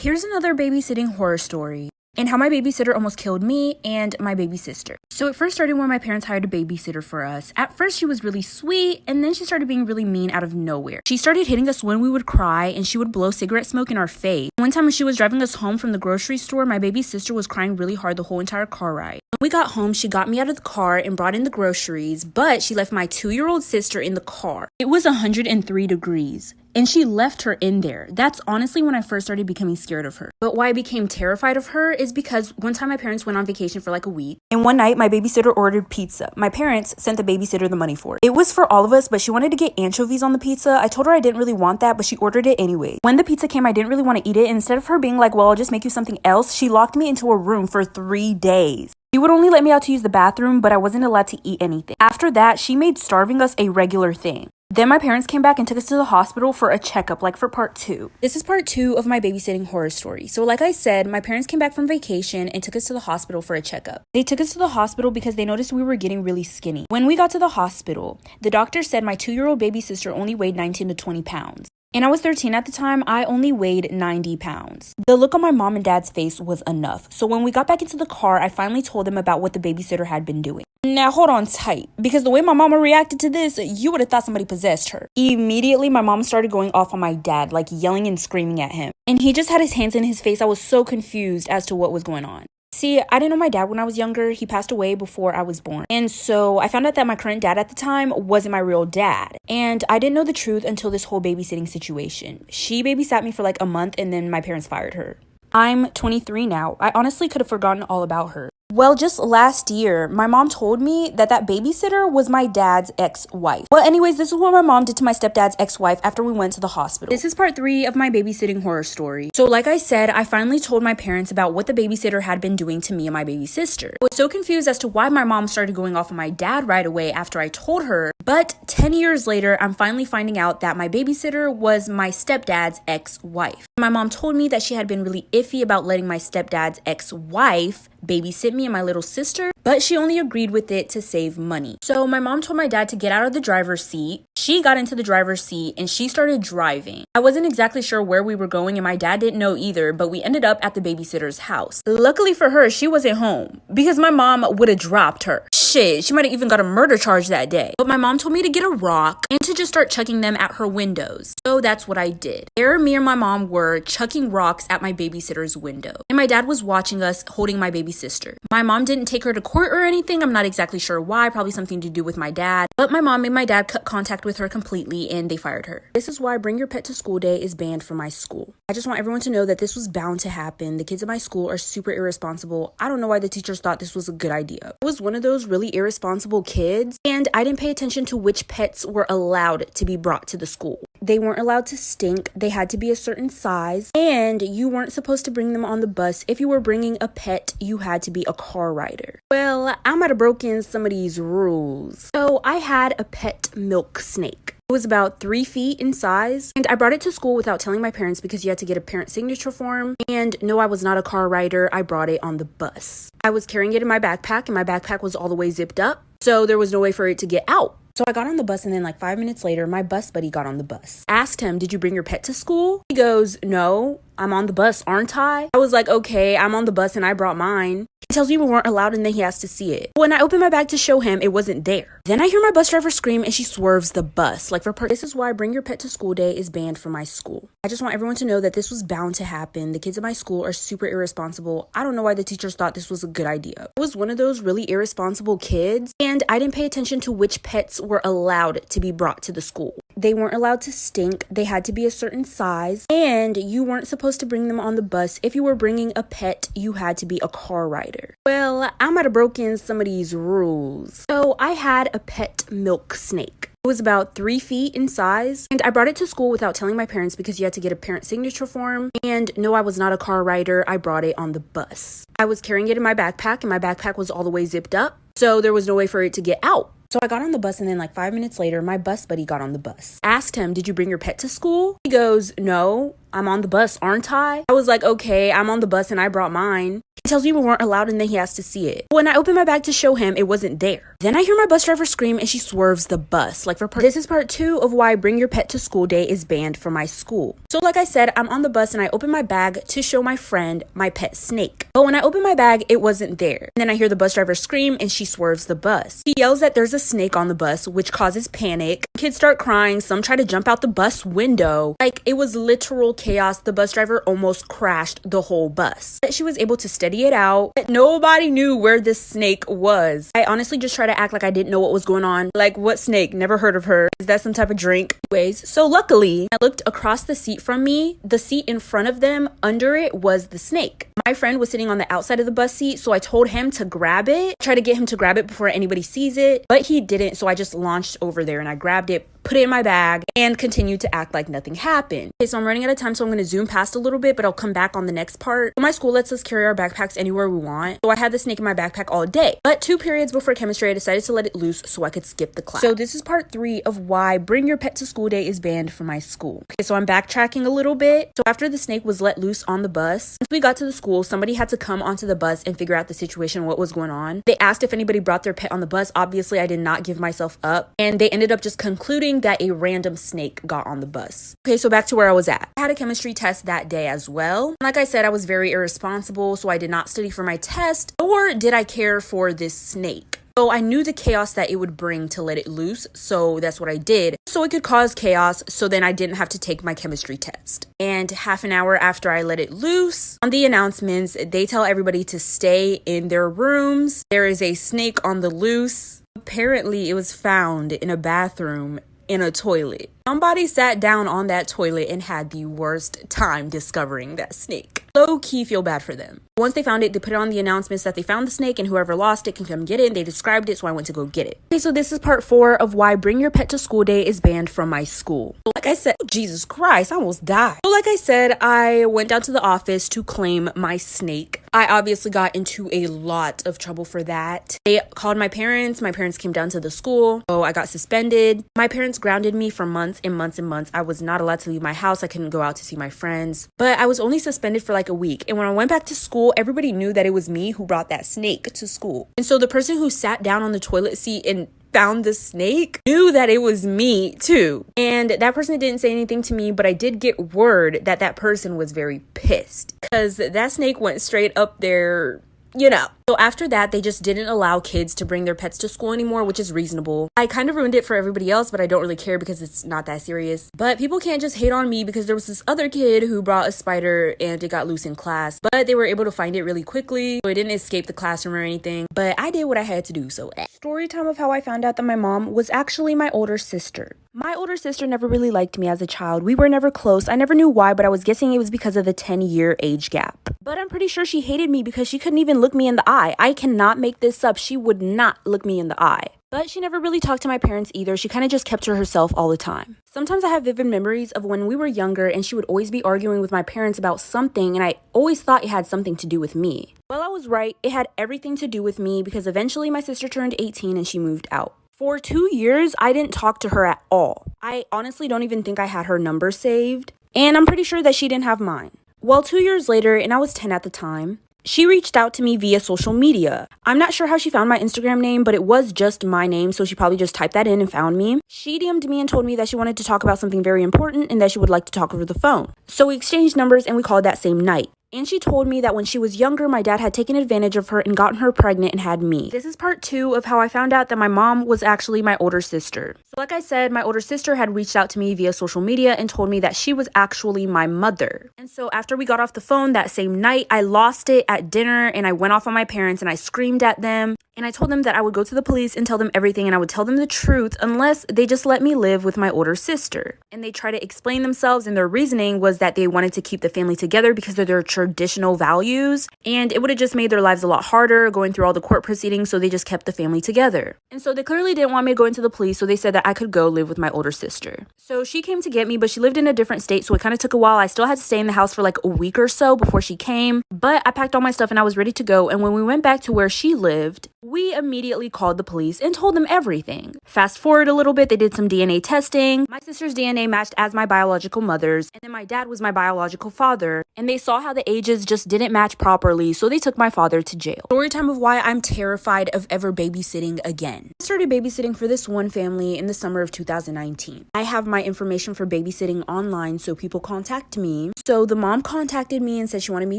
Here's another babysitting horror story and how my babysitter almost killed me and my baby sister. So it first started when my parents hired a babysitter for us. At first she was really sweet, and then she started being really mean out of nowhere. She started hitting us when we would cry, and she would blow cigarette smoke in our face. One time when she was driving us home from the grocery store, my baby sister was crying really hard the whole entire car ride. When we got home, she got me out of the car and brought in the groceries, but she left my 2-year-old sister in the car. It was 103 degrees. And she left her in there. That's honestly when I first started becoming scared of her. But why I became terrified of her is because one time my parents went on vacation for like a week. And one night my babysitter ordered pizza. My parents sent the babysitter the money for it. It was for all of us, but she wanted to get anchovies on the pizza. I told her I didn't really want that, but she ordered it anyway. When the pizza came, I didn't really want to eat it. And instead of her being like, well, I'll just make you something else, she locked me into a room for 3 days. She would only let me out to use the bathroom, but I wasn't allowed to eat anything. After that, she made starving us a regular thing. Then my parents came back and took us to the hospital for a checkup, like for part 2. This is part 2 of my babysitting horror story. So like I said, my parents came back from vacation and took us to the hospital for a checkup. They took us to the hospital because they noticed we were getting really skinny. When we got to the hospital, the doctor said my 2-year-old baby sister only weighed 19 to 20 pounds. And I was 13 at the time. I only weighed 90 pounds. The look on my mom and dad's face was enough. So when we got back into the car, I finally told them about what the babysitter had been doing. Now hold on tight, because the way my mama reacted to this, you would have thought somebody possessed her. Immediately, my mom started going off on my dad, like yelling and screaming at him. And he just had his hands in his face. I was so confused as to what was going on. See, I didn't know my dad when I was younger. He passed away before I was born. And so I found out that my current dad at the time wasn't my real dad. And I didn't know the truth until this whole babysitting situation. She babysat me for like a month and then my parents fired her. I'm 23 now. I honestly could have forgotten all about her. Well, just last year, my mom told me that babysitter was my dad's ex-wife. Well, anyways, this is what my mom did to my stepdad's ex-wife after we went to the hospital. This is part 3 of my babysitting horror story. So like I said, I finally told my parents about what the babysitter had been doing to me and my baby sister. I was so confused as to why my mom started going off on my dad right away after I told her. But 10 years later, I'm finally finding out that my babysitter was my stepdad's ex-wife. My mom told me that she had been really iffy about letting my stepdad's ex-wife babysit me and my little sister, but she only agreed with it to save money. So my mom told my dad to get out of the driver's seat. She got into the driver's seat and she started driving. I wasn't exactly sure where we were going and my dad didn't know either, but we ended up at the babysitter's house. Luckily for her, she wasn't home because my mom would have dropped her. Shit, she might have even got a murder charge that day. But my mom told me to get a rock and to just start chucking them at her windows. So that's what I did. There, me and my mom were chucking rocks at my babysitter's window. And my dad was watching us holding my baby sister. My mom didn't take her to court or anything. I'm not exactly sure why. Probably something to do with my dad. But my mom and my dad cut contact with her completely and they fired her. This is why Bring Your Pet to School Day is banned from my school. I just want everyone to know that this was bound to happen. The kids at my school are super irresponsible. I don't know why the teachers thought this was a good idea. I was one of those really irresponsible kids and I didn't pay attention to which pets were allowed to be brought to the school. They weren't allowed to stink. They had to be a certain size and you weren't supposed to bring them on the bus. If you were bringing a pet, you had to be a car rider. Well, I might have broken some of these rules. So I had a pet milk snake. It was about 3 feet in size and I brought it to school without telling my parents because you had to get a parent signature form. And no, I was not a car rider. I brought it on the bus. I was carrying it in my backpack and my backpack was all the way zipped up. So there was no way for it to get out. So I got on the bus and then like 5 minutes later, my bus buddy got on the bus. Asked him, did you bring your pet to school? He goes, no, I'm on the bus, aren't I? I was like, okay, I'm on the bus and I brought mine. He tells me we weren't allowed and then he has to see it. When I opened my bag to show him, it wasn't there. Then I hear my bus driver scream and she swerves the bus. Like this is why Bring Your Pet to School Day is banned from my school. I just want everyone to know that this was bound to happen. The kids at my school are super irresponsible. I don't know why the teachers thought this was a good idea. I was one of those really irresponsible kids and I didn't pay attention to which pets were allowed to be brought to the school. They weren't allowed to stink. They had to be a certain size and you weren't supposed to bring them on the bus. If you were bringing a pet, you had to be a car rider. Well, I might have broken some of these rules. So I had a pet milk snake. It was about 3 feet in size and I brought it to school without telling my parents because you had to get a parent signature form. And no, I was not a car rider. I brought it on the bus. I was carrying it in my backpack and my backpack was all the way zipped up. So there was no way for it to get out. So I got on the bus and then like 5 minutes later, my bus buddy got on the bus. Asked him, did you bring your pet to school? He goes, no, I'm on the bus, aren't I? I was like, okay, I'm on the bus and I brought mine. He tells me we weren't allowed and then he has to see it. When I open my bag to show him, it wasn't there. Then I hear my bus driver scream and she swerves the bus. This is part 2 of why bring your pet to school day is banned from my school. So like I said, I'm on the bus and I open my bag to show my friend my pet snake. But when I open my bag, it wasn't there. And then I hear the bus driver scream and she swerves the bus. She yells that there's a snake on the bus, which causes panic. Kids start crying. Some try to jump out the bus window. Like, it was literal chaos. The bus driver almost crashed the whole bus. But she was able to steady it out. But nobody knew where this snake was. I honestly just try to act like I didn't know what was going on. Like, what snake? Never heard of her. Is that some type of drink? Anyways, so luckily, I looked across the seat from me. The seat in front of them, under it was the snake. My friend was sitting on the outside of the bus seat, so I told him to grab it. Try to get him to grab it before anybody sees it, but he didn't, so I just launched over there and I grabbed it, put it in my bag, and continued to act like nothing happened. Okay, so I'm running out of time, so I'm going to zoom past a little bit, but I'll come back on the next part. So my school lets us carry our backpacks anywhere we want, so I had the snake in my backpack all day. But 2 periods before chemistry, I decided to let it loose so I could skip the class. So this is part 3 of why bring your pet to school day is banned from my school. Okay, so I'm backtracking a little bit. So after the snake was let loose on the bus, once we got to the school, somebody had to come onto the bus and figure out the situation, what was going on. They asked if anybody brought their pet on the bus. Obviously, I did not give myself up, and they ended up just concluding that a random snake got on the bus. Okay, so back to where I was at. I had a chemistry test that day as well. Like I said, I was very irresponsible, so I did not study for my test, nor did I care for this snake. So I knew the chaos that it would bring to let it loose, so that's what I did. So it could cause chaos, so then I didn't have to take my chemistry test. And half an hour after I let it loose, on the announcements, they tell everybody to stay in their rooms. There is a snake on the loose. Apparently, it was found in a bathroom in a toilet. Somebody sat down on that toilet and had the worst time discovering that snake. Low-key feel bad for them. Once they found it, they put it on the announcements that they found the snake and whoever lost it can come get it. And they described it, so I went to go get it. Okay, so this is part 4 of why bring your pet to school day is banned from my school. So like I said, Jesus Christ, I almost died. So like I said, I went down to the office to claim my snake. I obviously got into a lot of trouble for that. They called my parents. My parents came down to the school. So I got suspended. My parents grounded me for months and months and months. I was not allowed to leave my house. I couldn't go out to see my friends. But I was only suspended for like a week. And when I went back to school, everybody knew that it was me who brought that snake to school. And so the person who sat down on the toilet seat and found the snake knew that it was me too. And that person didn't say anything to me, but I did get word that that person was very pissed because that snake went straight up there, you know. So after that, they just didn't allow kids to bring their pets to school anymore, which is reasonable. I kind of ruined it for everybody else, but I don't really care because it's not that serious. But people can't just hate on me because there was this other kid who brought a spider and it got loose in class. But they were able to find it really quickly, so it didn't escape the classroom or anything. But I did what I had to do, so Story time of how I found out that my mom was actually my older sister. My older sister never really liked me as a child. We were never close. I never knew why, but I was guessing it was because of the 10-year age gap. But I'm pretty sure she hated me because she couldn't even look me in the eye. I cannot make this up. She would not look me in the eye. But she never really talked to my parents either. She kind of just kept to herself all the time. Sometimes I have vivid memories of when we were younger and she would always be arguing with my parents about something, and I always thought it had something to do with me. Well, I was right. It had everything to do with me because eventually my sister turned 18 and she moved out. For 2 years, I didn't talk to her at all. I honestly don't even think I had her number saved, and I'm pretty sure that she didn't have mine. Well, 2 years later, and I was 10 at the time, she reached out to me via social media. I'm not sure how she found my Instagram name, but it was just my name, so she probably just typed that in and found me. She DM'd me and told me that she wanted to talk about something very important and that she would like to talk over the phone. So we exchanged numbers and we called that same night. And she told me that when she was younger, my dad had taken advantage of her and gotten her pregnant and had me. This is part 2 of how I found out that my mom was actually my older sister. So like I said, my older sister had reached out to me via social media and told me that she was actually my mother. And so after we got off the phone that same night, I lost it at dinner and I went off on my parents and I screamed at them. And I told them that I would go to the police and tell them everything and I would tell them the truth unless they just let me live with my older sister. And they tried to explain themselves, and their reasoning was that they wanted to keep the family together because of their traditional values, and it would have just made their lives a lot harder going through all the court proceedings, so they just kept the family together. And so they clearly didn't want me to go into the police, so they said that I could go live with my older sister. So she came to get me, but she lived in a different state, so it kind of took a while. I still had to stay in the house for like a week or so before she came, but I packed all my stuff and I was ready to go. And when we went back to where she lived, We immediately called the police and told them everything. Fast forward a little bit, they did some DNA testing. My sister's DNA matched as my biological mother's, and then my dad was my biological father, and they saw how the ages just didn't match properly, so they took my father to jail. Story time of why I'm terrified of ever babysitting again. I started babysitting for this one family in the summer of 2019. I have my information for babysitting online, so people contact me. So the mom contacted me and said she wanted me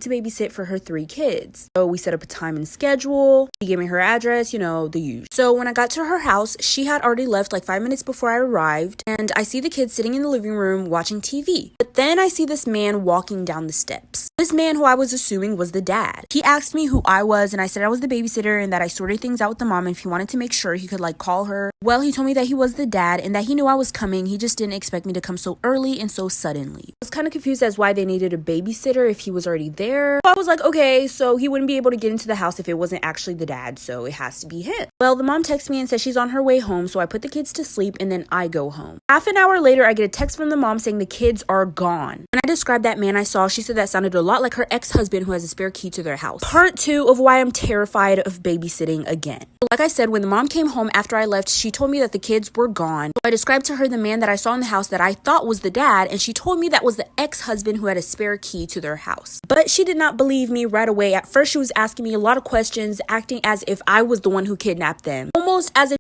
to babysit for her 3 kids. So we set up a time and schedule. She gave me her address, the usual. So when I got to her house, she had already left like 5 minutes before I arrived, and I see the kids sitting in the living room watching TV. But then I see this man walking down the steps. This man, who I was assuming was the dad. He asked me who I was, and I said I was the babysitter and that I sorted things out with the mom, and if he wanted to make sure he could call her. Well, he told me that he was the dad and that he knew I was coming. He just didn't expect me to come so early and so suddenly. I was kind of confused as why they needed a babysitter if he was already there. So I was like, okay, so he wouldn't be able to get into the house if it wasn't actually the dad, so it has to be him. Well, the mom texts me and says she's on her way home, so I put the kids to sleep and then I go home. Half an hour later, I get a text from the mom saying the kids are gone. When I described that man I saw, she said that sounded a lot like her ex-husband who has a spare key to their house. Part 2 of why I'm terrified of babysitting again. Like I said, when the mom came home after I left, she told me that the kids were gone. So I described to her the man that I saw in the house that I thought was the dad, and she told me that was the ex-husband who had a spare key to their house. But she did not believe me right away. At first, she was asking me a lot of questions, acting as if I was the one who kidnapped them. Almost as if